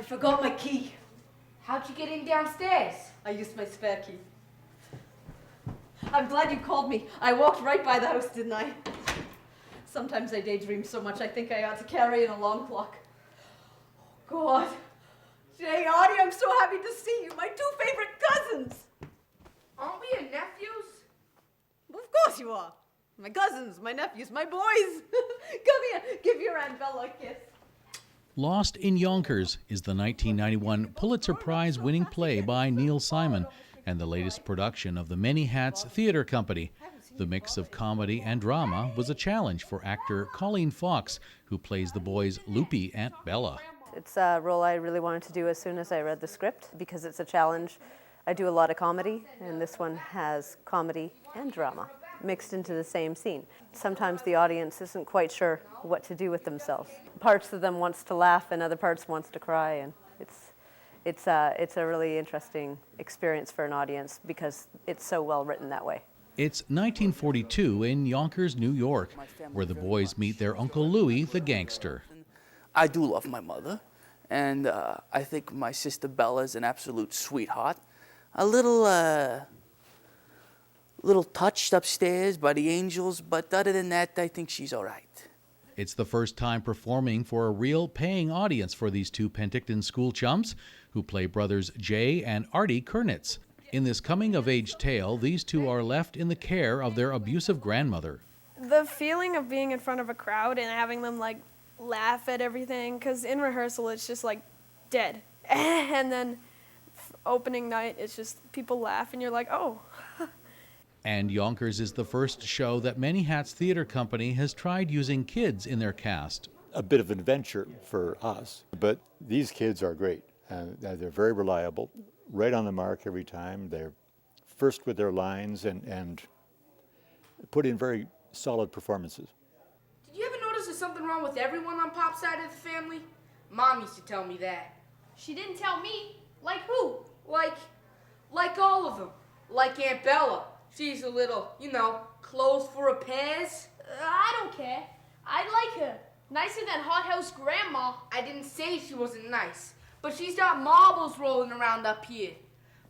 forgot my key. How'd you get in downstairs? I used my spare key. I'm glad you called me. I walked right by the house, didn't I? Sometimes I daydream so much I think I ought to carry an alarm clock. Oh, God. Jay, Artie, I'm so happy to see you. My two favorite cousins. Aren't we your nephews? Of course you are. My cousins, my nephews, my boys. Come here. Give your Aunt Bella a kiss. Lost in Yonkers is the 1991 Pulitzer Prize-winning play by Neil Simon and the latest production of the Many Hats Theater Company. The mix of comedy and drama was a challenge for actor Colleen Fox, who plays the boys' loopy Aunt Bella. It's a role I really wanted to do as soon as I read the script because it's a challenge. I do a lot of comedy, and this one has comedy and drama mixed into the same scene. Sometimes the audience isn't quite sure what to do with themselves. Parts of them wants to laugh and other parts wants to cry, and it's a really interesting experience for an audience because it's so well written that way. It's 1942 in Yonkers, New York, where the boys meet their Uncle Louie, the gangster. I do love my mother, and I think my sister Bella is an absolute sweetheart. A little touched upstairs by the angels, but other than that, I think she's all right. It's the first time performing for a real paying audience for these two Penticton school chums who play brothers Jay and Artie Kurnitz. In this coming-of-age tale, these two are left in the care of their abusive grandmother. The feeling of being in front of a crowd and having them like laugh at everything, because in rehearsal it's just like dead. And then opening night, it's just people laugh and you're like, oh. And Yonkers is the first show that Many Hats Theater Company has tried using kids in their cast. A bit of an adventure for us, but these kids are great. They're very reliable, right on the mark every time. They're first with their lines and put in very solid performances. Did you ever notice there's something wrong with everyone on Pop's side of the family? Mom used to tell me that. She didn't tell me. Like who? Like all of them. Like Aunt Bella. She's a little, clothes for repairs. I don't care. I like her. Nicer than hothouse grandma. I didn't say she wasn't nice, but she's got marbles rolling around up here.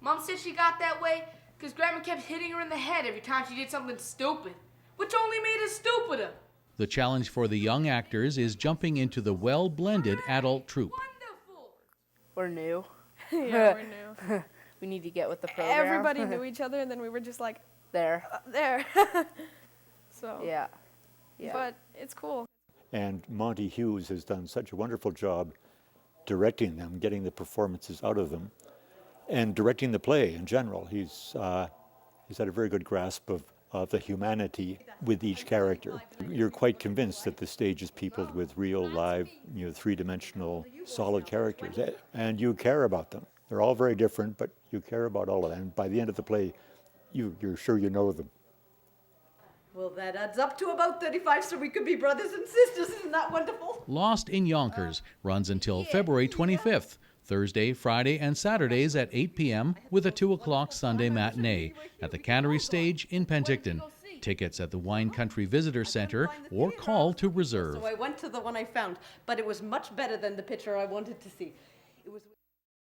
Mom said she got that way because Grandma kept hitting her in the head every time she did something stupid, which only made her stupider. The challenge for the young actors is jumping into the well-blended adult troupe. Wonderful. We're new. Yeah, we're new. We need to get with the program. Everybody knew each other, and then we were just like, there. There. So. Yeah. But it's cool. And Monty Hughes has done such a wonderful job directing them, getting the performances out of them, and directing the play in general. He's had a very good grasp of the humanity with each character. You're quite convinced that the stage is peopled with real, live, three-dimensional, solid characters, and you care about them. They're all very different, but you care about all of them. And by the end of the play, you're sure you know them. Well, that adds up to about 35, so we could be brothers and sisters. Isn't that wonderful? Lost in Yonkers runs until February 25th, Thursday, Friday, and Saturdays at 8 p.m. with a 2 o'clock Sunday matinee at the Cannery Stage in Penticton. Tickets at the Wine Country Visitor Center or call to reserve. So I went to the one I found, but it was much better than the picture I wanted to see. It was